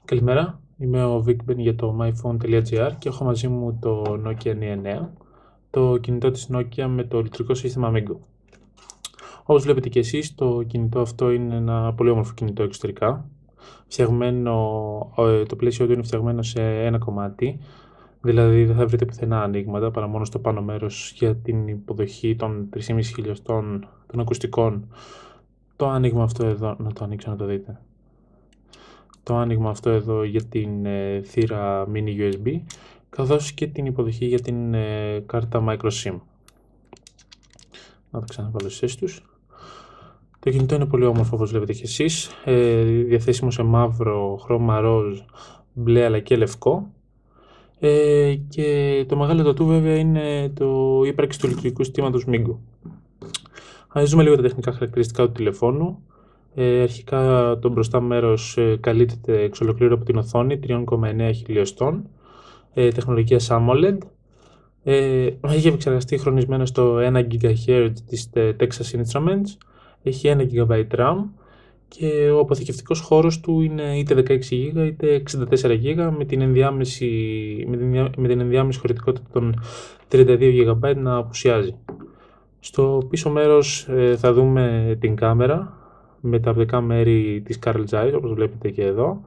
Καλημέρα, είμαι ο Vikben για το myphone.gr και έχω μαζί μου το Nokia N9, το κινητό της Nokia με το λειτουργικό σύστημα Migo. Όπως βλέπετε και εσείς, το κινητό αυτό είναι ένα πολύ όμορφο κινητό εξωτερικά. Το πλαίσιο του είναι φτιαγμένο σε ένα κομμάτι, δηλαδή δεν θα βρείτε πουθενά ανοίγματα παρά μόνο στο πάνω μέρος για την υποδοχή των 3,5 χιλιοστών των ακουστικών. Το άνοιγμα αυτό εδώ, να το ανοίξω να το δείτε. Το άνοιγμα αυτό εδώ για την θύρα mini USB, καθώς και την υποδοχή για την κάρτα microSIM. Να τα ξαναβάλω στις θέσεις τους. Το κινητό είναι πολύ όμορφο, όπως βλέπετε και εσείς, διαθέσιμο σε μαύρο, χρώμα ροζ, μπλε αλλά και λευκό. Και το μεγάλο του βέβαια είναι η ύπαρξη του λειτουργικού συστήματος Migo. Αν δούμε λίγο τα τεχνικά χαρακτηριστικά του τηλεφώνου. Αρχικά το μπροστά μέρος καλύπτεται εξ ολοκλήρου από την οθόνη 3,9 χιλιοστών, τεχνολογίας AMOLED. Έχει επεξεργαστεί χρονισμένο στο 1 GHz της Texas Instruments, έχει 1 GB RAM και ο αποθηκευτικός χώρος του είναι είτε 16 GB είτε 64 GB με την ενδιάμεση χωρητικότητα των 32 GB να απουσιάζει. Στο πίσω μέρος θα δούμε την κάμερα με τα οπτικά μέρη της Carl Zeiss, όπως βλέπετε και εδώ,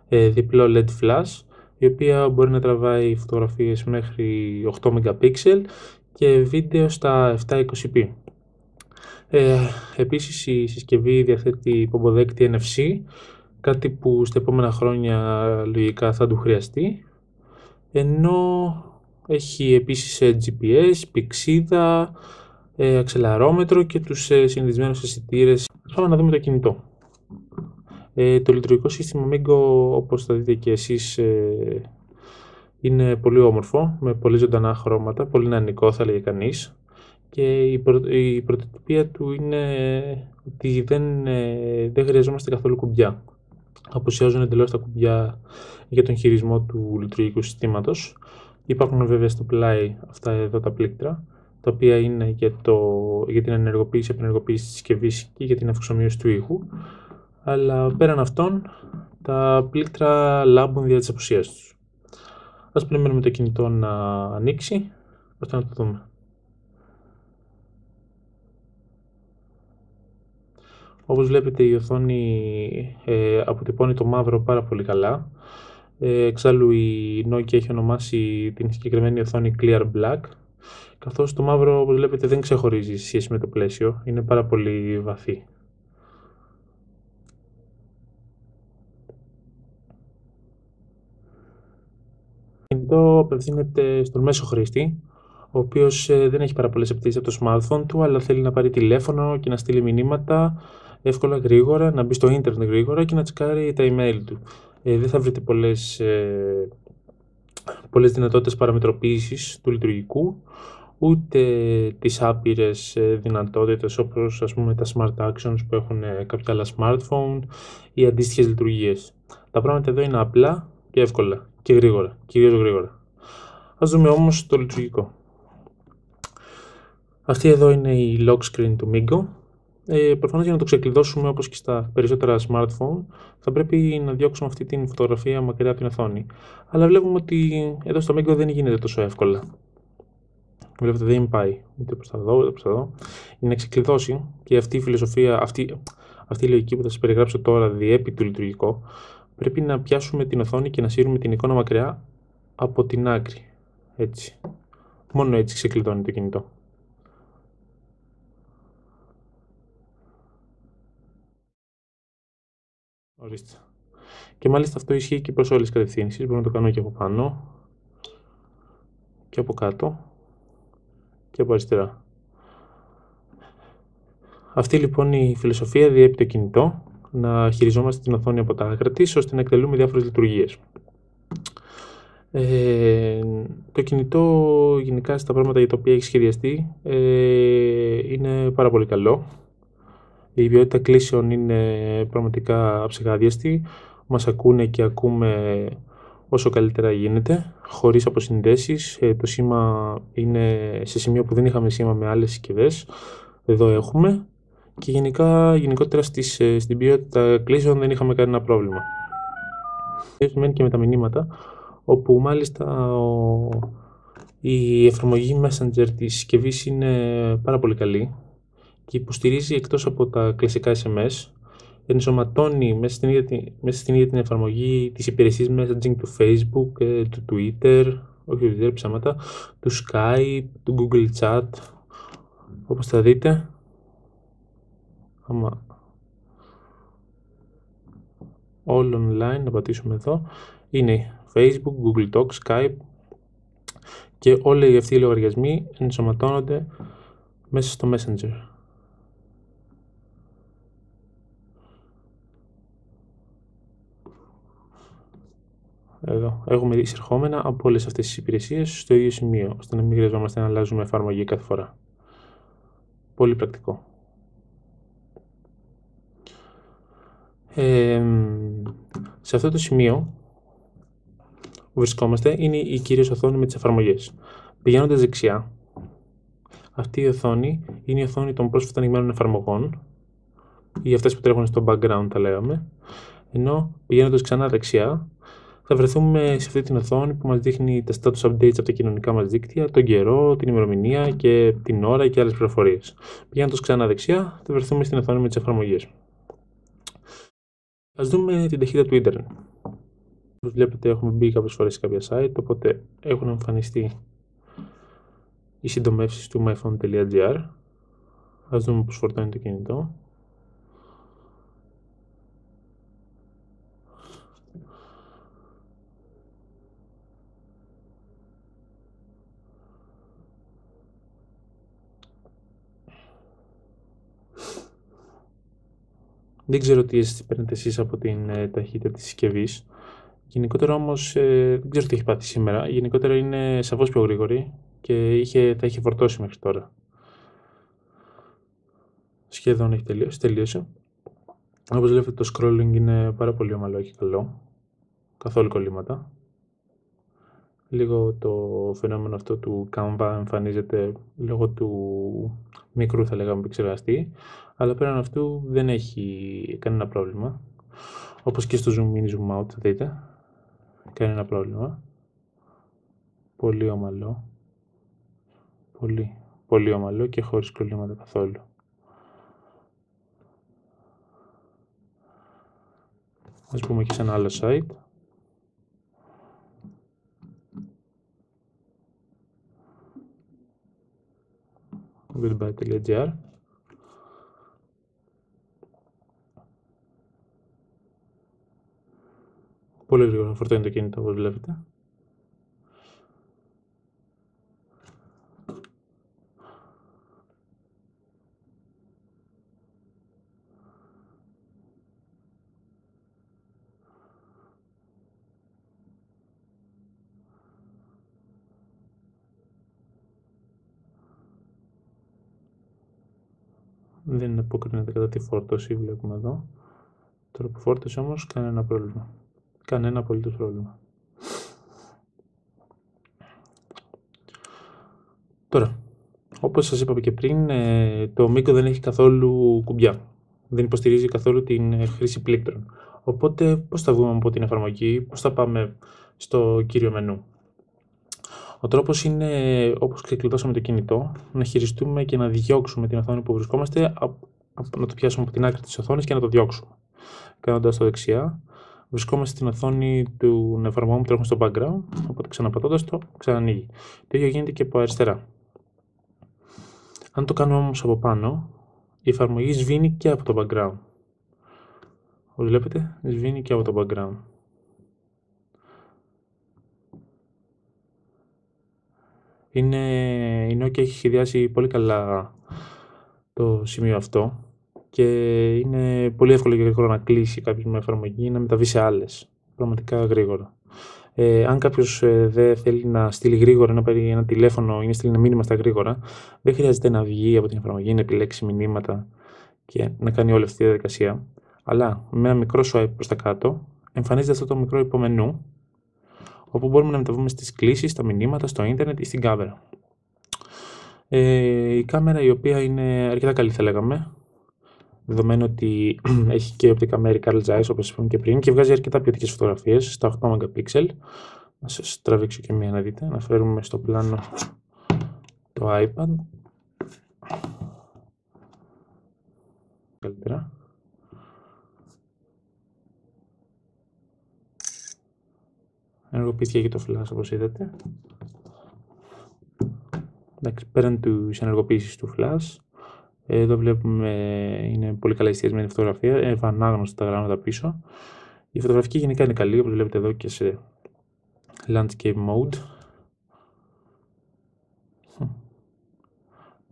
διπλό LED flash, η οποία μπορεί να τραβάει φωτογραφίες μέχρι 8 MP και βίντεο στα 720p. Επίσης η συσκευή διαθέτει υπομποδέκτη NFC, κάτι που στα επόμενα χρόνια λογικά θα του χρειαστεί, ενώ έχει επίσης GPS, πηξίδα, αξελαρόμετρο και τους συνηθισμένους αισθητήρες. Πάμε να δούμε το κινητό. Το λειτουργικό σύστημα Migo, όπως θα δείτε και εσείς, είναι πολύ όμορφο, με πολύ ζωντανά χρώματα, πολύ νεανικό θα λέγε κανείς. Και η πρωτοτυπία του είναι ότι δεν χρειαζόμαστε καθόλου κουμπιά. Απουσιάζουν εντελώς τα κουμπιά για τον χειρισμό του λειτουργικού συστήματος. Υπάρχουν βέβαια στο πλάι αυτά εδώ τα πλήκτρα, τα οποία είναι για την ενεργοποίηση-απενεργοποίηση της συσκευής και για την αυξομοίωση του ήχου. Αλλά πέραν αυτών, τα πλήκτρα λάμπουν δια της απουσίας τους. Ας περιμένουμε το κινητό να ανοίξει, ώστε να το δούμε. Όπως βλέπετε, η οθόνη αποτυπώνει το μαύρο πάρα πολύ καλά. Εξάλλου η Nokia έχει ονομάσει την συγκεκριμένη οθόνη Clear Black, καθώς το μαύρο, όπως βλέπετε, δεν ξεχωρίζει σε σχέση με το πλαίσιο, είναι πάρα πολύ βαθύ. Το κινητό απευθύνεται στον μέσο χρήστη, ο οποίος δεν έχει πάρα πολλές απαιτήσεις από το smartphone του, αλλά θέλει να πάρει τηλέφωνο και να στείλει μηνύματα εύκολα, γρήγορα, να μπει στο ίντερνετ γρήγορα και να τσεκάρει τα email του. Δεν θα βρείτε πολλές δυνατότητες παραμετροποίησης του λειτουργικού, ούτε τις άπειρες δυνατότητες όπως ας πούμε τα smart actions που έχουν κάποια άλλα smartphone ή αντίστοιχες λειτουργίες. Τα πράγματα εδώ είναι απλά και εύκολα και γρήγορα, κυρίως γρήγορα. Ας δούμε όμως το λειτουργικό. Αυτή εδώ είναι η lock screen του Migo. Προφανώς για να το ξεκλειδώσουμε, όπως και στα περισσότερα smartphone, θα πρέπει να διώξουμε αυτή την φωτογραφία μακριά από την οθόνη. Αλλά βλέπουμε ότι εδώ στο Migo δεν γίνεται τόσο εύκολα. Βλέπετε, δεν πάει ούτε προς τα εδώ ούτε προς τα εδώ. Για να ξεκλειδώσει, και αυτή η φιλοσοφία, αυτή η λογική που θα σας περιγράψω τώρα διέπει το λειτουργικό, πρέπει να πιάσουμε την οθόνη και να σύρουμε την εικόνα μακριά από την άκρη. Έτσι. Μόνο έτσι ξεκλειδώνει το κινητό. Ορίστε. Και μάλιστα αυτό ισχύει και προς όλες τις κατευθύνσεις. Μπορώ να το κάνω και από πάνω και από κάτω και από αριστερά. Αυτή λοιπόν η φιλοσοφία διέπει το κινητό, να χειριζόμαστε την οθόνη από τα άκρα της, ώστε να εκτελούμε διάφορες λειτουργίες. Το κινητό γενικά στα πράγματα για τα οποία έχει σχεδιαστεί είναι πάρα πολύ καλό. Η ποιότητα κλήσεων είναι πραγματικά αψεγάδιαστη. Μας ακούνε και ακούμε όσο καλύτερα γίνεται, χωρίς αποσυνδέσεις. Το σήμα είναι σε σημείο που δεν είχαμε σήμα με άλλες συσκευές. Εδώ έχουμε. Και γενικότερα στην ποιότητα κλήσεων δεν είχαμε κανένα πρόβλημα. Σημαίνει και με τα μηνύματα, όπου μάλιστα η εφαρμογή Messenger της συσκευής είναι πάρα πολύ καλή και υποστηρίζει, εκτός από τα κλασικά SMS, ενσωματώνει μέσα στην ίδια την εφαρμογή τις υπηρεσίες messaging του Facebook, του Twitter, όχι του Twitter, ψέματα, του Skype, του Google Chat, όπως θα δείτε. All online, να πατήσουμε εδώ, είναι Facebook, Google Talk, Skype και όλοι αυτοί οι λογαριασμοί ενσωματώνονται μέσα στο Messenger. Εδώ έχουμε εισερχόμενα από όλες αυτές τις υπηρεσίες στο ίδιο σημείο, ώστε να μην χρειαζόμαστε να αλλάζουμε εφαρμογή κάθε φορά. Πολύ πρακτικό. Σε αυτό το σημείο που βρισκόμαστε είναι η κυρίως οθόνη με τις εφαρμογές. Πηγαίνοντας δεξιά, αυτή η οθόνη είναι η οθόνη των πρόσφατα ανοιγμένων εφαρμογών ή αυτές που τρέχουν στο background, τα λέγαμε. Ενώ πηγαίνοντας ξανά δεξιά, θα βρεθούμε σε αυτή την οθόνη που μας δείχνει τα status updates από τα κοινωνικά μας δίκτυα, τον καιρό, την ημερομηνία και την ώρα και άλλες πληροφορίες. Πηγαίνοντας ξανά δεξιά, θα βρεθούμε στην οθόνη με τις εφαρμογές. Ας δούμε την ταχύτητα του ίντερνετ. Όπως βλέπετε, έχουμε μπει κάποιες φορές σε κάποια site, οπότε έχουν εμφανιστεί οι συντομεύσεις του myphone.gr. Ας δούμε πώς φορτώνει το κινητό. Δεν ξέρω τι αίσθηση παίρνετε εσείς από την ταχύτητα της συσκευής. Γενικότερα όμως δεν ξέρω τι έχει πάθει σήμερα. Γενικότερα είναι σαφώς πιο γρήγορη και θα είχε φορτώσει μέχρι τώρα. Σχεδόν έχει τελείωσε. Όπως βλέπετε, το scrolling είναι πάρα πολύ ομαλό και καλό. Καθόλου κολλήματα. Λίγο το φαινόμενο αυτό του Canva εμφανίζεται λόγω του μικρού, θα λέγαμε, επεξεργαστή, αλλά πέραν αυτού δεν έχει κανένα πρόβλημα. Όπως και στο zoom in, zoom out, θα δείτε, κανένα πρόβλημα. Πολύ ομαλό. Πολύ ομαλό και χωρίς κολλήματα καθόλου. Ας πούμε και σε ένα άλλο site. Goodbye.gr. Πολύ γρήγορα φορτώνει το κινητό, όπως βλέπετε. Δεν αποκρίνεται κατά τη φόρτωση, βλέπουμε εδώ. Τώρα που φόρτωσε όμως, κανένα πρόβλημα. Κανένα απολύτως πρόβλημα. Τώρα, όπως σας είπα και πριν, το Migo δεν έχει καθόλου κουμπιά. Δεν υποστηρίζει καθόλου την χρήση πλήκτρων. Οπότε, πώς θα βγούμε από την εφαρμογή, πώς θα πάμε στο κύριο μενού. Ο τρόπος είναι, όπως ξεκλειδώσαμε το κινητό, να χειριστούμε και να διώξουμε την οθόνη που βρισκόμαστε, να το πιάσουμε από την άκρη της οθόνης και να το διώξουμε. Κάνοντας το δεξιά, βρισκόμαστε στην οθόνη των εφαρμογών που τρέχουν στο background, οπότε ξαναπατώντας το, ξανανοίγει. Το ίδιο γίνεται και από αριστερά. Αν το κάνουμε όμως από πάνω, η εφαρμογή σβήνει και από το background. Όπως βλέπετε, σβήνει και από το background. Η Nokia έχει σχεδιάσει πολύ καλά το σημείο αυτό και είναι πολύ εύκολο και γρήγορα να κλείσει κάποιος με εφαρμογή ή να μεταβεί σε άλλες. Πραγματικά γρήγορα. Αν κάποιος δεν θέλει να στείλει γρήγορα, να πάρει ένα τηλέφωνο ή να στείλει ένα μήνυμα στα γρήγορα, δεν χρειάζεται να βγει από την εφαρμογή, να επιλέξει μηνύματα και να κάνει όλη αυτή τη διαδικασία. Αλλά με ένα μικρό swipe προς τα κάτω, εμφανίζεται αυτό το μικρό υπομενού, όπου μπορούμε να μεταβούμε στις κλήσεις, στα μηνύματα, στο ίντερνετ ή στην κάμερα. Η κάμερα, η οποία είναι αρκετά καλή, θα λέγαμε, δεδομένου ότι έχει και οπτικά μέρη Carl Zeiss, όπως είπαμε και πριν, και βγάζει αρκετά ποιοτικές φωτογραφίες στα 8 MP. Να σας τραβήξω και μία να δείτε, να φέρουμε στο πλάνο το iPad. Καλύτερα. Ενεργοποιήθηκε και το flash, όπως είδατε. Εντάξει, πέραν της ενεργοποίησης του flash, εδώ βλέπουμε είναι πολύ καλά εστιασμένη φωτογραφία, ευανάγνωστα τα γράμματα πίσω. Η φωτογραφική γενικά είναι καλή, όπως βλέπετε εδώ και σε landscape mode.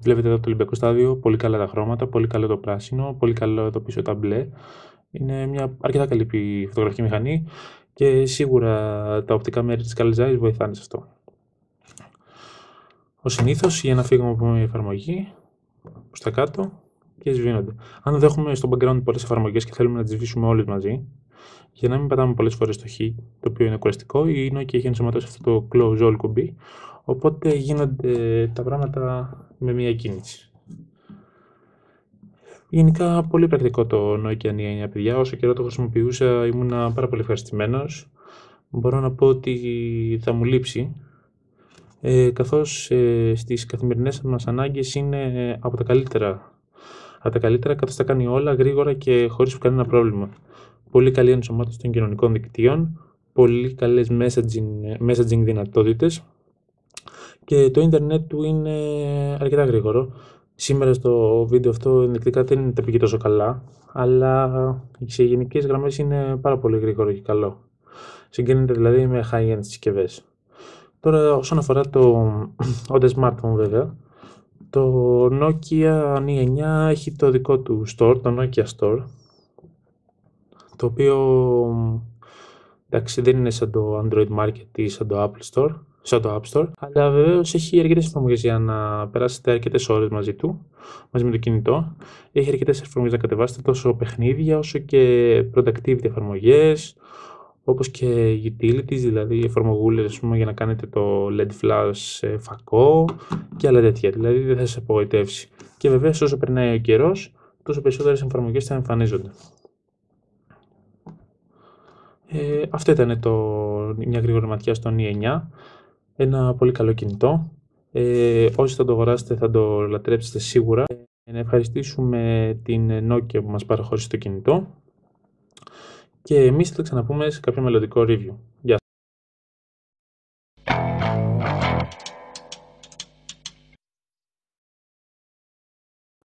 Βλέπετε εδώ το Ολυμπιακό στάδιο, πολύ καλά τα χρώματα, πολύ καλό το πράσινο, πολύ καλό το πίσω τα μπλε. Είναι μια αρκετά καλή φωτογραφική μηχανή και σίγουρα τα οπτικά μέρη της Carl Zeiss βοηθάνε σε αυτό. Ως συνήθως, για να φύγουμε από μια εφαρμογή, προς τα κάτω και σβήνονται. Αν δεν έχουμε στο background πολλές εφαρμογές και θέλουμε να τις σβήσουμε όλες μαζί, για να μην πατάμε πολλές φορές το Χ, το οποίο είναι κουραστικό, η Nokia έχει ενσωματώσει αυτό το close all κουμπί, οπότε γίνονται τα πράγματα με μία κίνηση. Γενικά πολύ πρακτικό το Nokia N9, παιδιά. Όσο καιρό το χρησιμοποιούσα ήμουν πάρα πολύ ευχαριστημένος. Μπορώ να πω ότι θα μου λείψει, καθώς στις καθημερινές μας ανάγκες είναι από τα καλύτερα, καθώς τα κάνει όλα γρήγορα και χωρίς κανένα πρόβλημα. Πολύ καλή ενσωμάτωση των κοινωνικών δικτύων, πολύ καλές messaging δυνατότητες και το ίντερνετ του είναι αρκετά γρήγορο. Σήμερα στο βίντεο αυτό ενδεικτικά δεν τα πήγε τόσο καλά, αλλά σε γενικές γραμμές είναι πάρα πολύ γρήγορο και καλό. Συγκρίνεται δηλαδή με high-end συσκευές. Τώρα όσον αφορά το smartphone βέβαια, το Nokia N9 έχει το δικό του store, το Nokia Store, το οποίο εντάξει δεν είναι σαν το Android Market ή σαν το App Store, αλλά βεβαίως έχει αρκετές εφαρμογές για να περάσετε αρκετές ώρες μαζί με το κινητό. Έχει αρκετές εφαρμογές να κατεβάσετε, τόσο παιχνίδια όσο και productivity εφαρμογές, όπως και utilities, δηλαδή εφαρμογούλες για να κάνετε το LED flash φακό και άλλα τέτοια, δηλαδή δεν θα σας απογοητεύσει. Και βεβαίως όσο περνάει ο καιρός, τόσο περισσότερες εφαρμογές θα εμφανίζονται. Αυτό ήταν μια γρήγορη ματιά στο Mi 9, ένα πολύ καλό κινητό. Όσοι θα το αγοράσετε θα το λατρέψετε σίγουρα. Να ευχαριστήσουμε την Nokia που μας παραχώρησε το κινητό και εμείς θα τα ξαναπούμε σε κάποιο μελλοντικό review. Γεια σας.